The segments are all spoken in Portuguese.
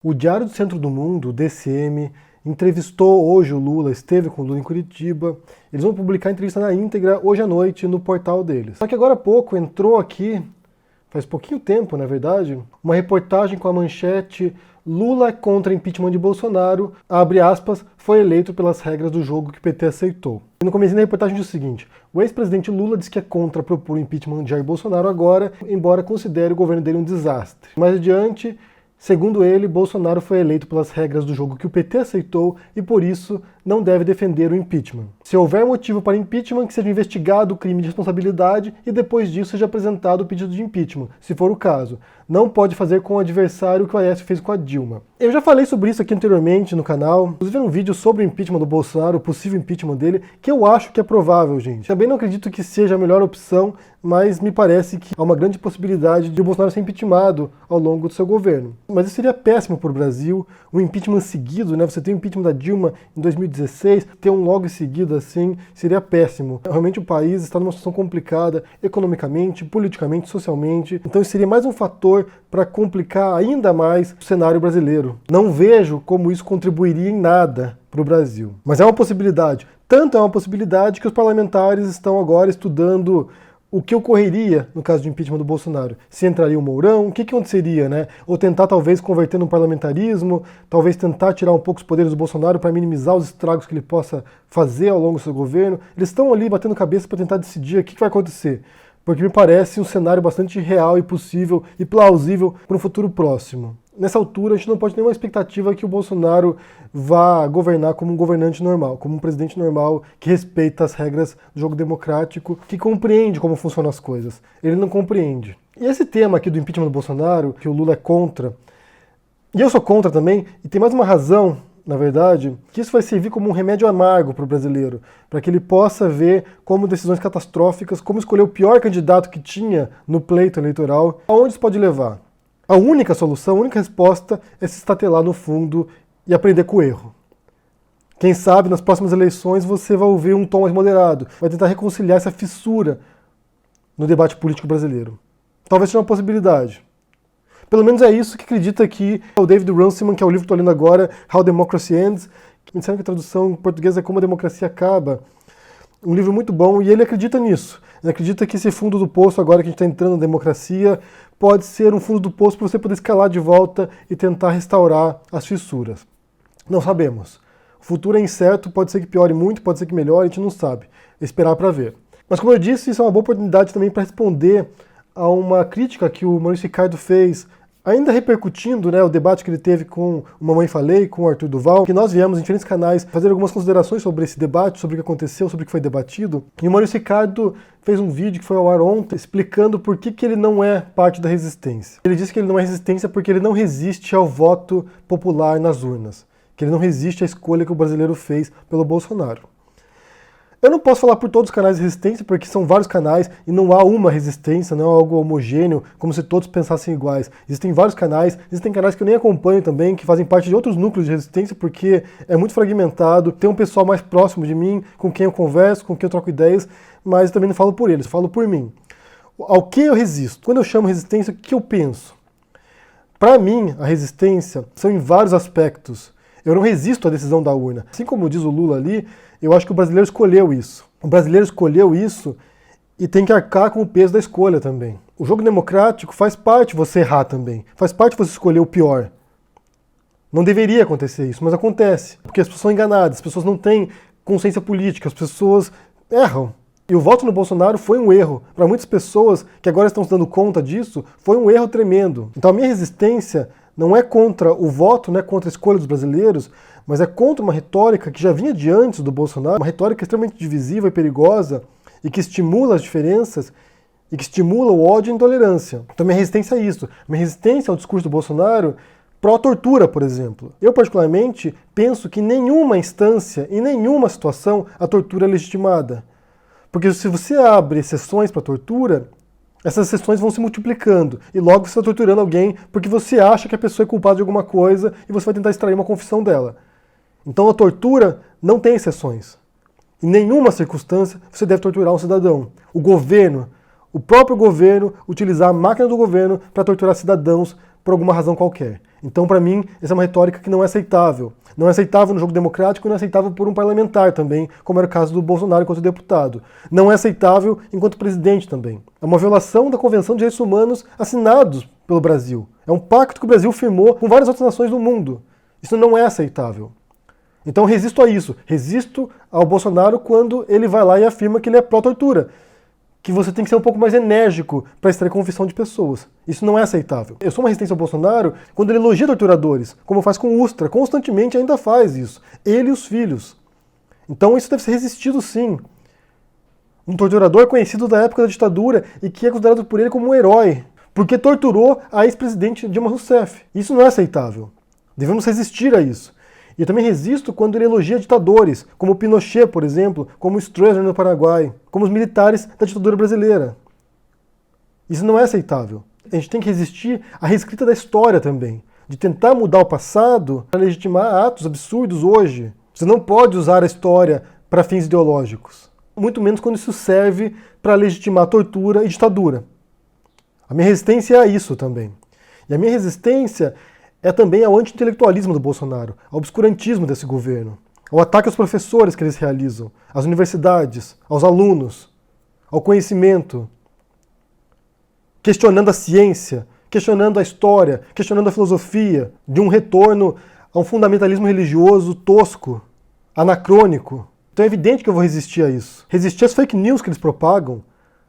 O Diário do Centro do Mundo, o DCM, entrevistou hoje o Lula, esteve com o Lula em Curitiba. Eles vão publicar a entrevista na íntegra hoje à noite no portal deles. Só que agora há pouco entrou aqui, faz pouquinho tempo na verdade, uma reportagem com a manchete "Lula contra impeachment de Bolsonaro, abre aspas, foi eleito pelas regras do jogo que o PT aceitou". E no começo da reportagem diz o seguinte: o ex-presidente Lula diz que é contra propor o impeachment de Jair Bolsonaro agora, embora considere o governo dele um desastre. Mais adiante, segundo ele, Bolsonaro foi eleito pelas regras do jogo que o PT aceitou e, por isso, não deve defender o impeachment. Se houver motivo para impeachment, que seja investigado o crime de responsabilidade e depois disso seja apresentado o pedido de impeachment, se for o caso. Não pode fazer com o adversário o que o Aécio fez com a Dilma. Eu já falei sobre isso aqui anteriormente no canal, inclusive um vídeo sobre o impeachment do Bolsonaro, o possível impeachment dele, que eu acho que é provável, gente. Também não acredito que seja a melhor opção, mas me parece que há uma grande possibilidade de o Bolsonaro ser impeachmentado ao longo do seu governo. Mas isso seria péssimo para o Brasil, um impeachment seguido, né? Você tem o impeachment da Dilma em 2016, ter um logo em seguida assim, seria péssimo. Realmente o país está numa situação complicada, economicamente, politicamente, socialmente, então isso seria mais um fator para complicar ainda mais o cenário brasileiro. Não vejo como isso contribuiria em nada para o Brasil. Mas é uma possibilidade. Tanto é uma possibilidade que os parlamentares estão agora estudando o que ocorreria no caso de impeachment do Bolsonaro. Se entraria o Mourão, o que aconteceria, né? Ou tentar talvez converter no parlamentarismo, talvez tentar tirar um pouco os poderes do Bolsonaro para minimizar os estragos que ele possa fazer ao longo do seu governo. Eles estão ali batendo cabeça para tentar decidir o que vai acontecer, porque me parece um cenário bastante real e possível e plausível para um futuro próximo. Nessa altura, a gente não pode ter nenhuma expectativa que o Bolsonaro vá governar como um governante normal, como um presidente normal que respeita as regras do jogo democrático, que compreende como funcionam as coisas. Ele não compreende. E esse tema aqui do impeachment do Bolsonaro, que o Lula é contra, e eu sou contra também, e tem mais uma razão, na verdade, que isso vai servir como um remédio amargo para o brasileiro, para que ele possa ver como decisões catastróficas, como escolher o pior candidato que tinha no pleito eleitoral, aonde isso pode levar. A única solução, a única resposta é se estatelar no fundo e aprender com o erro. Quem sabe nas próximas eleições você vai ouvir um tom mais moderado, vai tentar reconciliar essa fissura no debate político brasileiro. Talvez seja uma possibilidade. Pelo menos é isso que acredita aqui o David Runciman, que é o livro que estou lendo agora, How Democracy Ends. Me disseram que a tradução em português é Como a Democracia Acaba. Um livro muito bom, e ele acredita nisso. Ele acredita que esse fundo do poço, agora que a gente está entrando na democracia, pode ser um fundo do poço para você poder escalar de volta e tentar restaurar as fissuras. Não sabemos. O futuro é incerto, pode ser que piore muito, pode ser que melhore, a gente não sabe. Esperar para ver. Mas como eu disse, isso é uma boa oportunidade também para responder a uma crítica que o Maurício Ricardo fez, ainda repercutindo, né, o debate que ele teve com o Mamãe Falei, com o Arthur Duval, que nós viemos em diferentes canais fazer algumas considerações sobre esse debate, sobre o que aconteceu, sobre o que foi debatido. E o Maurício Ricardo fez um vídeo que foi ao ar ontem explicando por que ele não é parte da resistência. Ele disse que ele não é resistência porque ele não resiste ao voto popular nas urnas, que ele não resiste à escolha que o brasileiro fez pelo Bolsonaro. Eu não posso falar por todos os canais de resistência, porque são vários canais e não há uma resistência, não é algo homogêneo, como se todos pensassem iguais. Existem vários canais, existem canais que eu nem acompanho também, que fazem parte de outros núcleos de resistência, porque é muito fragmentado, tem um pessoal mais próximo de mim, com quem eu converso, com quem eu troco ideias, mas também não falo por eles, falo por mim. Ao que eu resisto? Quando eu chamo resistência, o que eu penso? Para mim, a resistência são em vários aspectos. Eu não resisto à decisão da urna. Assim como diz o Lula ali, eu acho que o brasileiro escolheu isso. O brasileiro escolheu isso e tem que arcar com o peso da escolha também. O jogo democrático faz parte você errar também. Faz parte você escolher o pior. Não deveria acontecer isso, mas acontece. Porque as pessoas são enganadas, as pessoas não têm consciência política, as pessoas erram. E o voto no Bolsonaro foi um erro. Para muitas pessoas que agora estão se dando conta disso, foi um erro tremendo. Então a minha resistência não é contra o voto, não é contra a escolha dos brasileiros, mas é contra uma retórica que já vinha de antes do Bolsonaro, uma retórica extremamente divisiva e perigosa, e que estimula as diferenças, e que estimula o ódio e a intolerância. Então minha resistência é isso. Minha resistência ao discurso do Bolsonaro pró-tortura, por exemplo. Eu, particularmente, penso que em nenhuma instância, em nenhuma situação, a tortura é legitimada. Porque se você abre exceções para tortura, essas exceções vão se multiplicando, e logo você está torturando alguém porque você acha que a pessoa é culpada de alguma coisa e você vai tentar extrair uma confissão dela. Então a tortura não tem exceções. Em nenhuma circunstância você deve torturar um cidadão. O governo, o próprio governo, utilizar a máquina do governo para torturar cidadãos por alguma razão qualquer. Então, para mim, essa é uma retórica que não é aceitável. Não é aceitável no jogo democrático e não é aceitável por um parlamentar também, como era o caso do Bolsonaro enquanto deputado. Não é aceitável enquanto presidente também. É uma violação da Convenção de Direitos Humanos assinados pelo Brasil. É um pacto que o Brasil firmou com várias outras nações do mundo. Isso não é aceitável. Então resisto a isso. Resisto ao Bolsonaro quando ele vai lá e afirma que ele é pró-tortura. Que você tem que ser um pouco mais enérgico para extrair confissão de pessoas. Isso não é aceitável. Eu sou uma resistência ao Bolsonaro quando ele elogia torturadores, como faz com o Ustra, constantemente ainda faz isso. Ele e os filhos. Então isso deve ser resistido sim. Um torturador conhecido da época da ditadura e que é considerado por ele como um herói, porque torturou a ex-presidente Dilma Rousseff. Isso não é aceitável. Devemos resistir a isso. E eu também resisto quando ele elogia ditadores, como Pinochet, por exemplo, como Stroessner no Paraguai, como os militares da ditadura brasileira. Isso não é aceitável. A gente tem que resistir à reescrita da história também, de tentar mudar o passado para legitimar atos absurdos hoje. Você não pode usar a história para fins ideológicos, muito menos quando isso serve para legitimar tortura e ditadura. A minha resistência é a isso também. E a minha resistência é também ao anti-intelectualismo do Bolsonaro, ao obscurantismo desse governo, ao ataque aos professores que eles realizam, às universidades, aos alunos, ao conhecimento, questionando a ciência, questionando a história, questionando a filosofia, de um retorno a um fundamentalismo religioso tosco, anacrônico. Então é evidente que eu vou resistir a isso. Resistir às fake news que eles propagam,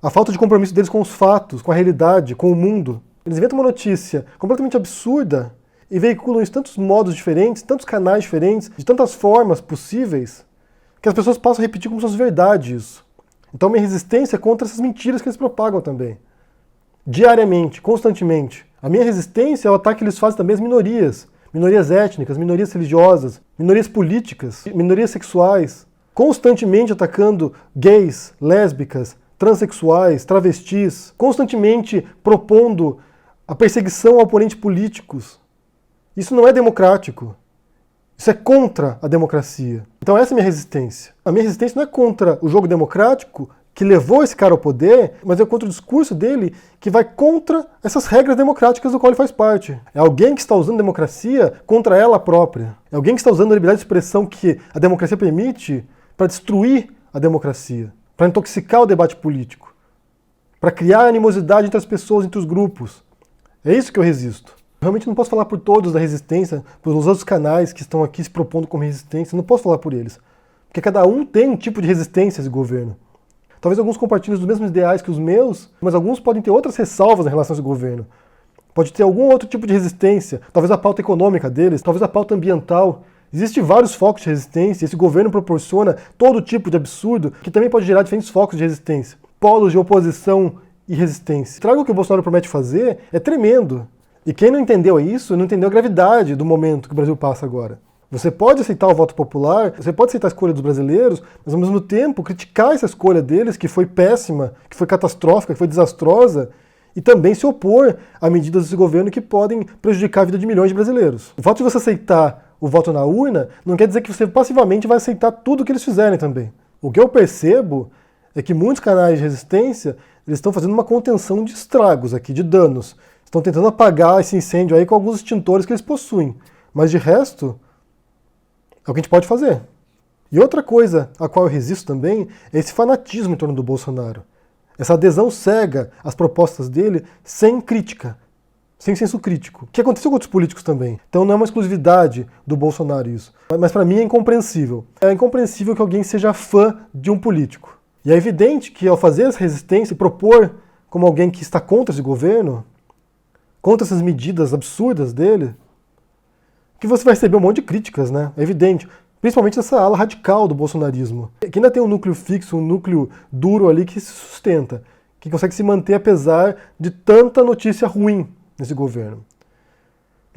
à falta de compromisso deles com os fatos, com a realidade, com o mundo. Eles inventam uma notícia completamente absurda e veiculam isso de tantos modos diferentes, tantos canais diferentes, de tantas formas possíveis, que as pessoas passam a repetir como se fosse verdade isso. Então minha resistência é contra essas mentiras que eles propagam também. Diariamente, constantemente. A minha resistência é o ataque que eles fazem também às minorias. Minorias étnicas, minorias religiosas, minorias políticas, minorias sexuais. Constantemente atacando gays, lésbicas, transexuais, travestis. Constantemente propondo a perseguição a oponentes políticos. Isso não é democrático. Isso é contra a democracia. Então essa é a minha resistência. A minha resistência não é contra o jogo democrático que levou esse cara ao poder, mas é contra o discurso dele que vai contra essas regras democráticas do qual ele faz parte. É alguém que está usando a democracia contra ela própria. É alguém que está usando a liberdade de expressão que a democracia permite para destruir a democracia, para intoxicar o debate político, para criar animosidade entre as pessoas, entre os grupos. É isso que eu resisto. Realmente não posso falar por todos da resistência, por os outros canais que estão aqui se propondo como resistência, não posso falar por eles. Porque cada um tem um tipo de resistência a esse governo. Talvez alguns compartilhem os mesmos ideais que os meus, mas alguns podem ter outras ressalvas em relação a esse governo. Pode ter algum outro tipo de resistência, talvez a pauta econômica deles, talvez a pauta ambiental. Existem vários focos de resistência, esse governo proporciona todo tipo de absurdo que também pode gerar diferentes focos de resistência. Polos de oposição e resistência. Traga o que o Bolsonaro promete fazer, é tremendo. E quem não entendeu isso, não entendeu a gravidade do momento que o Brasil passa agora. Você pode aceitar o voto popular, você pode aceitar a escolha dos brasileiros, mas ao mesmo tempo criticar essa escolha deles, que foi péssima, que foi catastrófica, que foi desastrosa, e também se opor a medidas desse governo que podem prejudicar a vida de milhões de brasileiros. O fato de você aceitar o voto na urna não quer dizer que você passivamente vai aceitar tudo que eles fizerem também. O que eu percebo é que muitos canais de resistência eles estão fazendo uma contenção de estragos aqui, de danos. Estão tentando apagar esse incêndio aí com alguns extintores que eles possuem. Mas de resto, é o que a gente pode fazer. E outra coisa a qual eu resisto também é esse fanatismo em torno do Bolsonaro. Essa adesão cega às propostas dele sem crítica, sem senso crítico. O que aconteceu com outros políticos também. Então não é uma exclusividade do Bolsonaro isso. Mas para mim é incompreensível. É incompreensível que alguém seja fã de um político. E é evidente que ao fazer essa resistência e propor como alguém que está contra esse governo, contra essas medidas absurdas dele, que você vai receber um monte de críticas, né? É evidente. Principalmente essa ala radical do bolsonarismo. Que ainda tem um núcleo fixo, um núcleo duro ali que se sustenta, que consegue se manter apesar de tanta notícia ruim nesse governo.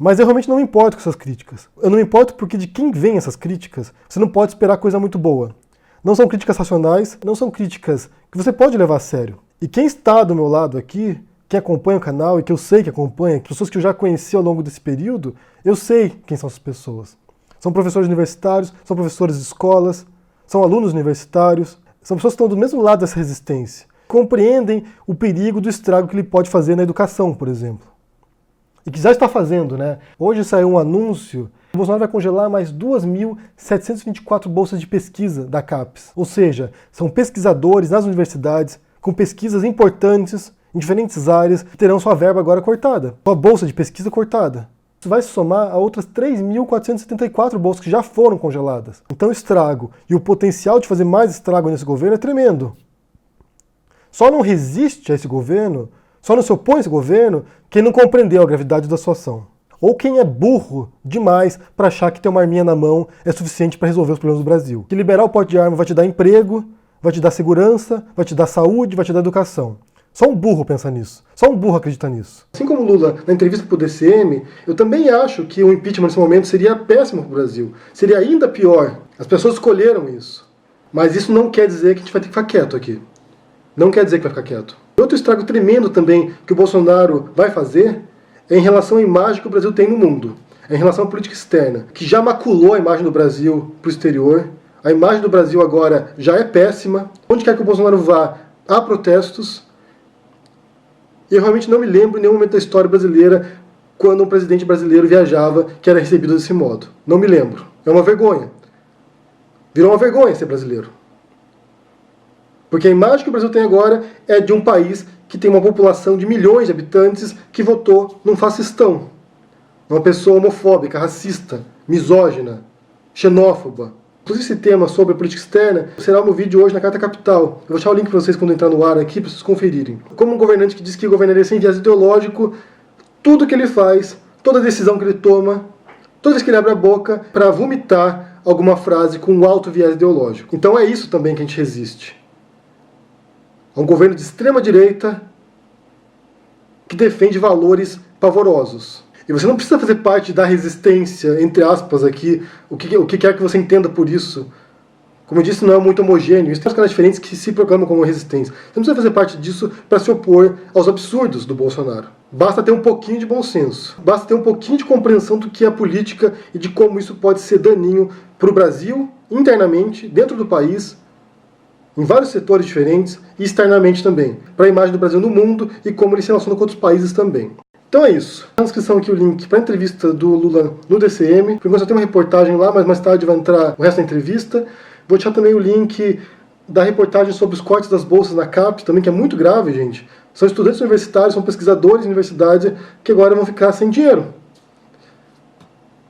Mas eu realmente não me importo com essas críticas. Eu não me importo porque de quem vem essas críticas, você não pode esperar coisa muito boa. Não são críticas racionais, não são críticas que você pode levar a sério. E quem está do meu lado aqui, quem acompanha o canal e que eu sei que acompanha, pessoas que eu já conheci ao longo desse período, eu sei quem são essas pessoas. São professores universitários, são professores de escolas, são alunos universitários, são pessoas que estão do mesmo lado dessa resistência. Compreendem o perigo do estrago que ele pode fazer na educação, por exemplo. E que já está fazendo, né? Hoje saiu um anúncio, o Bolsonaro vai congelar mais 2.724 bolsas de pesquisa da CAPES. Ou seja, são pesquisadores nas universidades com pesquisas importantes em diferentes áreas que terão sua verba agora cortada, sua bolsa de pesquisa cortada. Isso vai se somar a outras 3.474 bolsas que já foram congeladas. Então o estrago e o potencial de fazer mais estrago nesse governo é tremendo. Só não resiste a esse governo, só não se opõe a esse governo, quem não compreendeu a gravidade da situação. Ou quem é burro demais para achar que ter uma arminha na mão é suficiente para resolver os problemas do Brasil. Que liberar o porte de arma vai te dar emprego, vai te dar segurança, vai te dar saúde, vai te dar educação. Só um burro pensa nisso. Só um burro acredita nisso. Assim como o Lula, na entrevista para o DCM, eu também acho que o impeachment nesse momento seria péssimo para o Brasil. Seria ainda pior. As pessoas escolheram isso. Mas isso não quer dizer que a gente vai ter que ficar quieto aqui. Não quer dizer que vai ficar quieto. Outro estrago tremendo também que o Bolsonaro vai fazer é em relação à imagem que o Brasil tem no mundo. É em relação à política externa, que já maculou a imagem do Brasil para o exterior. A imagem do Brasil agora já é péssima. Onde quer que o Bolsonaro vá, há protestos. E eu realmente não me lembro em nenhum momento da história brasileira quando um presidente brasileiro viajava que era recebido desse modo. Não me lembro. É uma vergonha. Virou uma vergonha ser brasileiro. Porque a imagem que o Brasil tem agora é de um país que tem uma população de milhões de habitantes que votou num fascistão. Uma pessoa homofóbica, racista, misógina, xenófoba. Inclusive esse tema sobre a política externa será o meu vídeo hoje na Carta Capital. Eu vou deixar o link para vocês quando entrar no ar aqui, para vocês conferirem. Como um governante que diz que governaria sem viés ideológico, tudo que ele faz, toda decisão que ele toma, toda vez que ele abre a boca, para vomitar alguma frase com um alto viés ideológico. Então é isso também que a gente resiste. É um governo de extrema direita que defende valores pavorosos. E você não precisa fazer parte da resistência, entre aspas aqui, o que quer que você entenda por isso. Como eu disse, não é muito homogêneo. Isso tem uns caras diferentes que se proclamam como resistência. Você não precisa fazer parte disso para se opor aos absurdos do Bolsonaro. Basta ter um pouquinho de bom senso. Basta ter um pouquinho de compreensão do que é a política e de como isso pode ser daninho para o Brasil, internamente, dentro do país, em vários setores diferentes e externamente também, para a imagem do Brasil no mundo e como ele se relaciona com outros países também. Então é isso. Na descrição aqui o link para a entrevista do Lula no DCM. Por enquanto só tem uma reportagem lá, mas mais tarde vai entrar o resto da entrevista. Vou deixar também o link da reportagem sobre os cortes das bolsas na CAPES, também, que é muito grave, gente. São estudantes universitários, são pesquisadores de universidade que agora vão ficar sem dinheiro.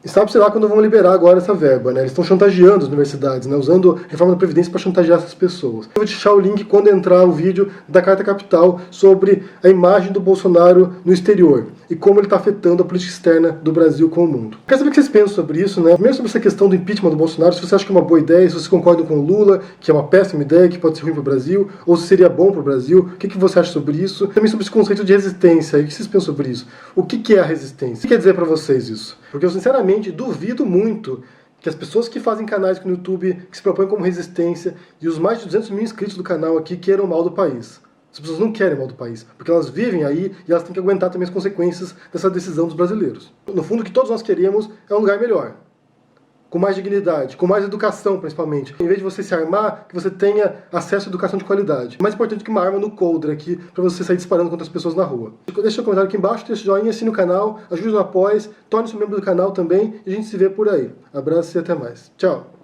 E sabe-se lá quando vão liberar agora essa verba, né? Eles estão chantageando as universidades, né? Usando a reforma da Previdência para chantagear essas pessoas. Eu vou deixar o link quando entrar o vídeo da Carta Capital sobre a imagem do Bolsonaro no exterior e como ele está afetando a política externa do Brasil com o mundo. Quero saber o que vocês pensam sobre isso, né? Primeiro sobre essa questão do impeachment do Bolsonaro, se você acha que é uma boa ideia, se vocês concordam com o Lula, que é uma péssima ideia, que pode ser ruim para o Brasil, ou se seria bom para o Brasil. O que você acha sobre isso? Também sobre esse conceito de resistência. O que vocês pensam sobre isso? O que é a resistência? O que quer dizer para vocês isso? Porque eu sinceramente duvido muito que as pessoas que fazem canais aqui no YouTube, que se propõem como resistência, e os mais de 200 mil inscritos do canal aqui queiram mal do país. As pessoas não querem mal do país, porque elas vivem aí e elas têm que aguentar também as consequências dessa decisão dos brasileiros. No fundo, o que todos nós queremos é um lugar melhor, com mais dignidade, com mais educação principalmente. Em vez de você se armar, que você tenha acesso à educação de qualidade. Mais importante que uma arma no coldre aqui, para você sair disparando contra as pessoas na rua. Deixa seu comentário aqui embaixo, deixa o joinha, assine o canal, ajude no apoio, torne-se membro do canal também e a gente se vê por aí. Abraço e até mais. Tchau!